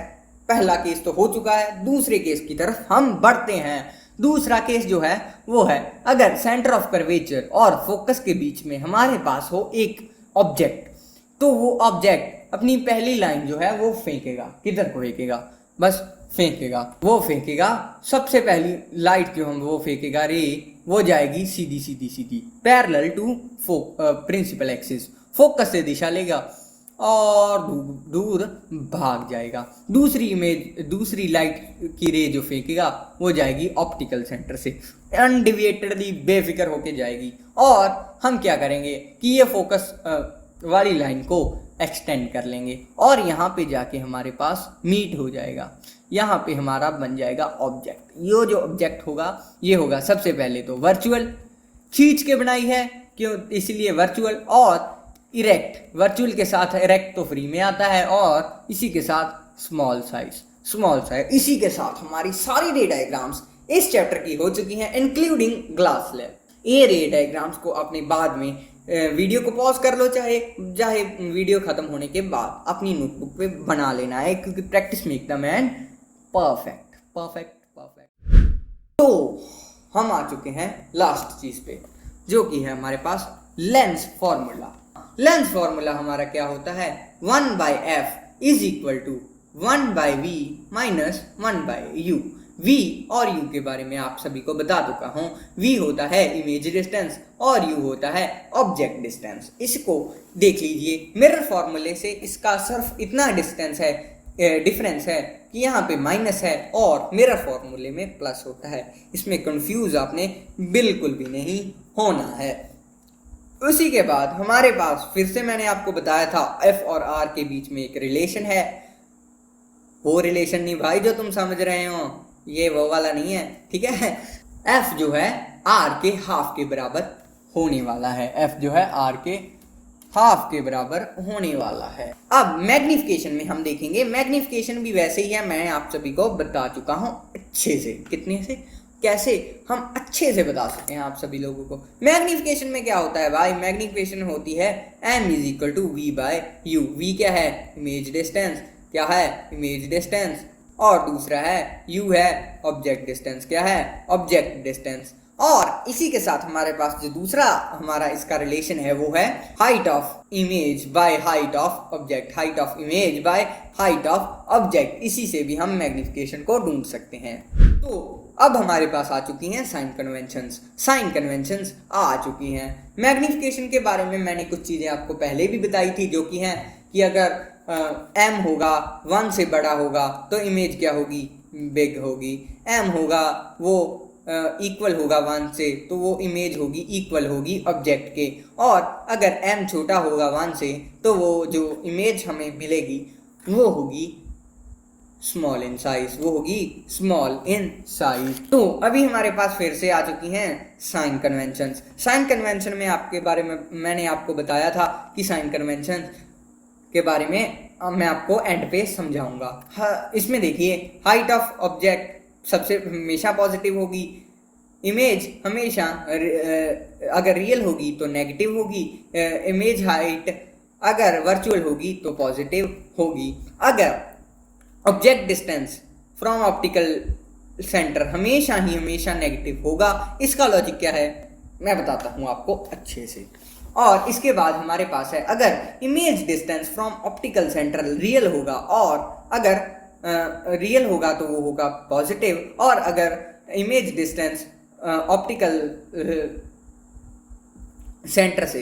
पहला केस तो हो चुका है, दूसरे केस की तरफ हम बढ़ते हैं। दूसरा केस जो है वो है अगर सेंटर ऑफ कर्वेचर और फोकस के बीच में हमारे पास हो एक ऑब्जेक्ट, तो वो ऑब्जेक्ट अपनी पहली लाइन जो है वो फेंकेगा। किधर को फेंकेगा? बस फेंकेगा, वो फेंकेगा सबसे पहली लाइट जो हम वो फेंकेगा रे, वो जाएगी सीधी सीधी सीधी parallel to principal axis. Focus से दिशा लेगा और दूर भाग जाएगा। दूसरी लाइट की रे जो फेंकेगा वो जाएगी ऑप्टिकल सेंटर से, अनडिविएटेडली बेफिक्र होके जाएगी। और हम क्या करेंगे कि ये फोकस वाली लाइन को एक्सटेंड कर लेंगे और यहाँ पे जाके हमारे पास मीट हो जाएगा। यहाँ पे हमारा बन जाएगा ऑब्जेक्ट। ये जो ऑब्जेक्ट होगा ये होगा सबसे पहले तो वर्चुअल, खींच के बनाई है क्यों, इसलिए वर्चुअल। और इरेक्ट, वर्चुअल के साथ इरेक्ट तो फ्री में आता है और इसी के साथ स्मॉल साइज। इसी के साथ हमारी सारी रे डायग्राम्स इस चैप्टर की हो चुकी हैं, इंक्लूडिंग ग्लास लैब। ये रे डायग्राम्स को अपने बाद में वीडियो को पॉज कर लो, चाहे वीडियो खत्म होने के बाद अपनी नोटबुक पे बना लेना है, क्योंकि practice make the man perfect. तो हम आ चुके हैं लास्ट चीज पे, जो कि है हमारे पास लेंस फॉर्मूला। लेंस फॉर्मूला हमारा क्या होता है? 1/f is equal to 1/v minus 1/u। v और u के बारे में आप सभी को बता चुका हूं। v होता है इमेज डिस्टेंस और u होता है ऑब्जेक्ट डिस्टेंस। इसको देख लीजिए, मिरर फॉर्मूले से इसका सिर्फ इतना डिफरेंस है कि यहाँ पे माइनस है और मिरर फॉर्मूले में प्लस होता है। इसमें कंफ्यूज आपने बिल्कुल भी नहीं होना है। उसी के बाद हमारे पास फिर से मैंने आपको बताया था f और r के बीच में एक रिलेशन है। वो रिलेशन नहीं भाई जो तुम समझ रहे हो, ये वो वाला नहीं है, ठीक है। f जो है r के हाफ के बराबर होने वाला है। f जो है r के हाफ के बराबर होने वाला है। अब मैग्निफिकेशन में हम देखेंगे, मैग्निफिकेशन भी वैसे ही है, मैं आप सभी को बता चुका हूं अच्छे से। कितने से, कैसे हम अच्छे से बता सकते हैं आप सभी लोगों को। मैग्निफिकेशन में क्या होता है भाई? मैग्निफिकेशन होती है m is equal to v/u। v क्या है? Image distance. क्या है? Image distance. और दूसरा है u है ऑब्जेक्ट डिस्टेंस। क्या है? Object distance. और इसी के साथ हमारे पास जो दूसरा हमारा इसका रिलेशन है वो है height of image by height of object. Height of image by height of object, इसी से भी हम मैग्निफिकेशन को ढूंढ सकते हैं। तो अब हमारे पास आ चुकी हैं साइन कन्वेंशंस आ चुकी हैं। मैग्निफिकेशन के बारे में मैंने कुछ चीज़ें आपको पहले भी बताई थी, जो कि हैं कि अगर m होगा 1 से बड़ा होगा तो इमेज क्या होगी? बिग होगी। m होगा वो इक्वल होगा 1 से तो वो इमेज होगी इक्वल होगी ऑब्जेक्ट के। और अगर m छोटा होगा 1 से तो वो जो इमेज हमें मिलेगी वो होगी स्मॉल इन साइज, वो होगी स्मॉल इन साइज। तो अभी हमारे पास फिर से आ चुकी हैं साइन कन्वेंशंस। साइन कन्वेंशन में आपके बारे में मैंने आपको बताया था कि साइन कन्वेंशन के बारे में मैं आपको एंड पे समझाऊंगा। हाँ, इसमें देखिए हाइट ऑफ ऑब्जेक्ट सबसे हमेशा पॉजिटिव होगी, इमेज हमेशा अगर रियल होगी तो नेगेटिव होगी, इमेज हाइट अगर वर्चुअल होगी तो पॉजिटिव होगी, अगर object distance from optical centre हमेशा ही हमेशा नेगेटिव होगा। इसका लॉजिक क्या है मैं बताता हूँ आपको अच्छे से। और इसके बाद हमारे पास है अगर image distance from optical centre real होगा, और अगर रियल होगा तो वो होगा पॉजिटिव, और अगर इमेज डिस्टेंस ऑप्टिकल सेंटर से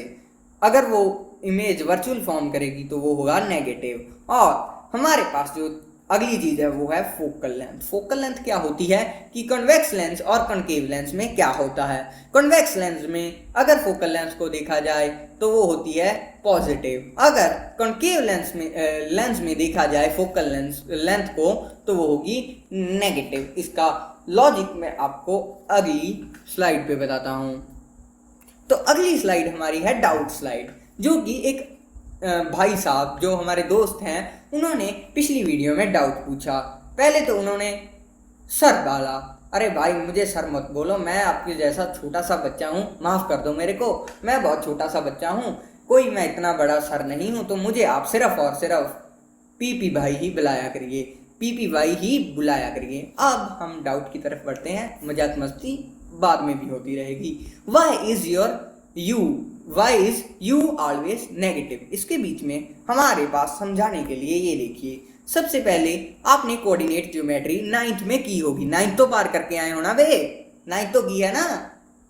अगर वो इमेज वर्चुअल फॉर्म करेगी तो वो होगा नेगेटिव। और हमारे पास जो अगली चीज है वो है फोकल लेंथ। फोकल लेंथ क्या होती है कि कॉन्वेक्स लेंस और कॉन्केव लेंस में क्या होता है। कॉन्वेक्स लेंस में अगर फोकल लेंथ को देखा जाए तो वो होती है पॉजिटिव, अगर कॉन्केव लेंस में देखा जाए फोकल लेंथ को तो वो होगी नेगेटिव। इसका लॉजिक मैं आपको अगली स्लाइड पे बताता हूँ। तो अगली स्लाइड हमारी है डाउट स्लाइड, जो कि एक भाई साहब जो हमारे दोस्त हैं उन्होंने पिछली वीडियो में डाउट पूछा। पहले तो उन्होंने सर डाला, अरे भाई मुझे सर मत बोलो, मैं आपके जैसा छोटा सा बच्चा हूँ, माफ़ कर दो मेरे को, मैं बहुत छोटा सा बच्चा हूँ, कोई मैं इतना बड़ा सर नहीं हूँ, तो मुझे आप सिर्फ और सिर्फ पीपी भाई ही बुलाया करिए, पीपी भाई ही बुलाया करिए। अब हम डाउट की तरफ बढ़ते हैं, मजाक मस्ती बाद में भी होती रहेगी। Why is you always negative. इसके बीच में हमारे पास समझाने के लिए ये देखिए, सबसे पहले आपने कोऑर्डिनेट ज्योमेट्री 9th में की होगी, 9th तो पार करके आए हो ना बे, 9th तो की है ना,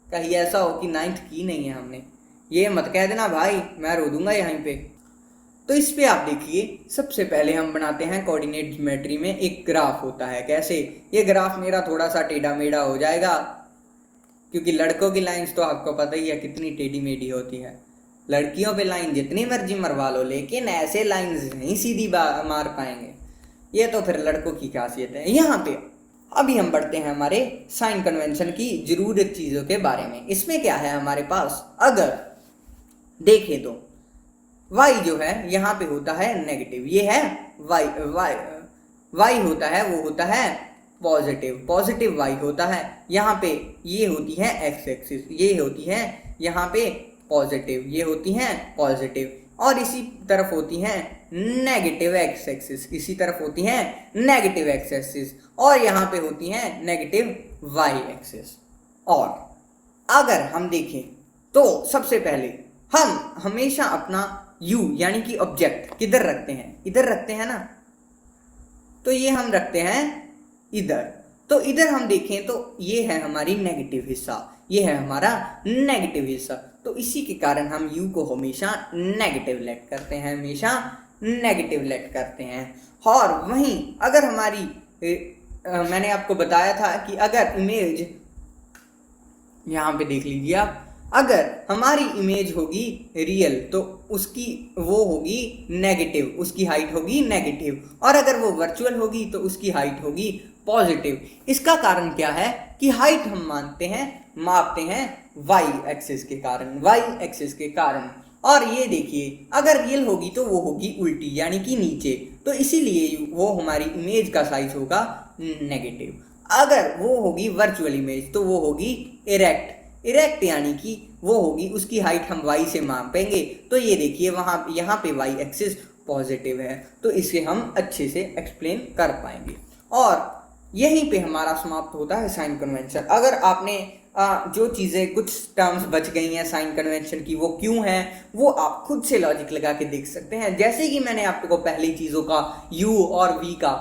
कहीं ऐसा हो कि 9th की नहीं है हमने, ये मत कह देना भाई, मैं रो दूंगा यहीं पे। तो इस पे आप देखिए, सबसे पहले हम बनाते हैं कोऑर्डिनेट ज्योमेट्री में एक ग्राफ होता है। कैसे, ये ग्राफ मेरा थोड़ा सा टेढ़ा मेढ़ा हो जाएगा क्योंकि लड़कों की लाइंस तो आपको पता ही है कितनी टेढ़ी मेढ़ी होती है, लड़कियों पे लाइन जितनी मर्जी मरवा लो लेकिन ऐसे लाइंस नहीं सीधी मार पाएंगे, ये तो फिर लड़कों की खासियत है। यहाँ पे अभी हम बढ़ते हैं हमारे साइन कन्वेंशन की जरूरत चीज़ों के बारे में। इसमें क्या है हमारे पास, अगर देखें तो y जो है यहाँ पे होता है नेगेटिव, ये है y होता है वो होता है पॉजिटिव y होता है, यहाँ पे ये होती है x एक्सिस, ये होती है यहाँ पे पॉजिटिव, ये होती हैं पॉजिटिव, और इसी तरफ होती हैं नेगेटिव x एक्सिस, इसी तरफ होती हैं नेगेटिव x एक्सिस, और यहाँ पे होती हैं नेगेटिव y एक्सिस। और अगर हम देखें तो सबसे पहले हम हमेशा अपना u यानी कि ऑब्जेक्ट किधर रखते हैं, इधर रखते हैं ना, तो ये हम रखते हैं इधर। तो इधर हम देखें तो ये है हमारी नेगेटिव हिस्सा, ये है हमारा नेगेटिव हिस्सा, तो इसी के कारण हम u को हमेशा नेगेटिव लेट करते हैं, हमेशा नेगेटिव लेट करते हैं। और वहीं अगर हमारी मैंने आपको बताया था कि अगर इमेज, यहाँ पे देख लीजिए आप, अगर हमारी इमेज होगी रियल तो उसकी वो होगी नेगेटिव, उसकी हाइट होगी नेगेटिव, और अगर वो वर्चुअल होगी तो उसकी हाइट होगी पॉजिटिव। इसका कारण क्या है कि हाइट हम मापते हैं y एक्सिस के कारण, और ये देखिए अगर रियल होगी तो वो होगी उल्टी यानी कि नीचे, तो इसीलिए वो हमारी इमेज का साइज होगा नेगेटिव। अगर वो होगी वर्चुअल इमेज तो वो होगी इरेक्ट यानी कि वो होगी, उसकी हाइट हम y से मापेंगे, तो ये देखिए यहाँ पे y एक्सिस पॉजिटिव है, तो इसे हम अच्छे से एक्सप्लेन कर पाएंगे। और यहीं पे हमारा समाप्त होता है साइन कन्वेंशन। अगर आपने जो चीज़ें कुछ टर्म्स बच गई हैं साइन कन्वेंशन की वो क्यों हैं, वो आप खुद से लॉजिक लगा के देख सकते हैं। जैसे कि मैंने आपको पहली चीज़ों का u और v का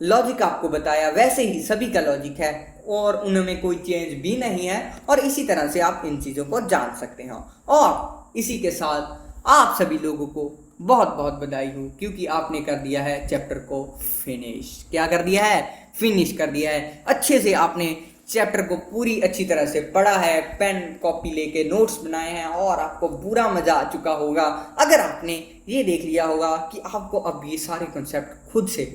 लॉजिक आपको बताया, वैसे ही सभी का लॉजिक है और उनमें कोई चेंज भी नहीं है, और इसी तरह से आप इन चीज़ों को जान सकते हैं। और इसी के साथ आप सभी लोगों को बहुत बहुत बधाई हो, क्योंकि आपने कर दिया है चैप्टर को फिनिश। क्या कर दिया है? फिनिश कर दिया है। अच्छे से आपने चैप्टर को पूरी अच्छी तरह से पढ़ा है, पेन कॉपी लेके नोट्स बनाए हैं, और आपको पूरा मज़ा आ चुका होगा अगर आपने ये देख लिया होगा कि आपको अब ये सारे कॉन्सेप्ट खुद से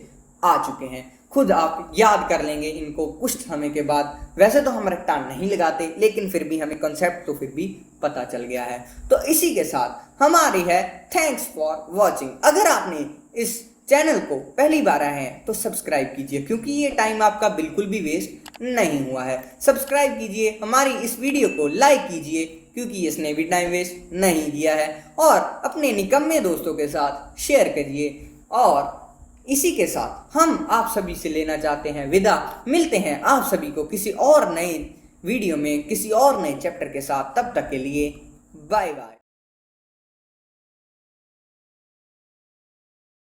आ चुके हैं। खुद आप याद कर लेंगे इनको कुछ समय के बाद। वैसे तो हम रट्टा नहीं लगाते, लेकिन फिर भी हमें कॉन्सेप्ट तो फिर भी पता चल गया है। तो इसी के साथ हमारी है थैंक्स फॉर वॉचिंग। अगर आपने इस चैनल को पहली बार आए हैं तो सब्सक्राइब कीजिए, क्योंकि ये टाइम आपका बिल्कुल भी वेस्ट नहीं हुआ है। सब्सक्राइब कीजिए, हमारी इस वीडियो को लाइक कीजिए, क्योंकि इसने भी टाइम वेस्ट नहीं किया है, और अपने निकम्मे दोस्तों के साथ शेयर करिए। और इसी के साथ हम आप सभी से लेना चाहते हैं विदा। मिलते हैं आप सभी को किसी और नए वीडियो में, किसी और नए चैप्टर के साथ। तब तक के लिए बाय बाय।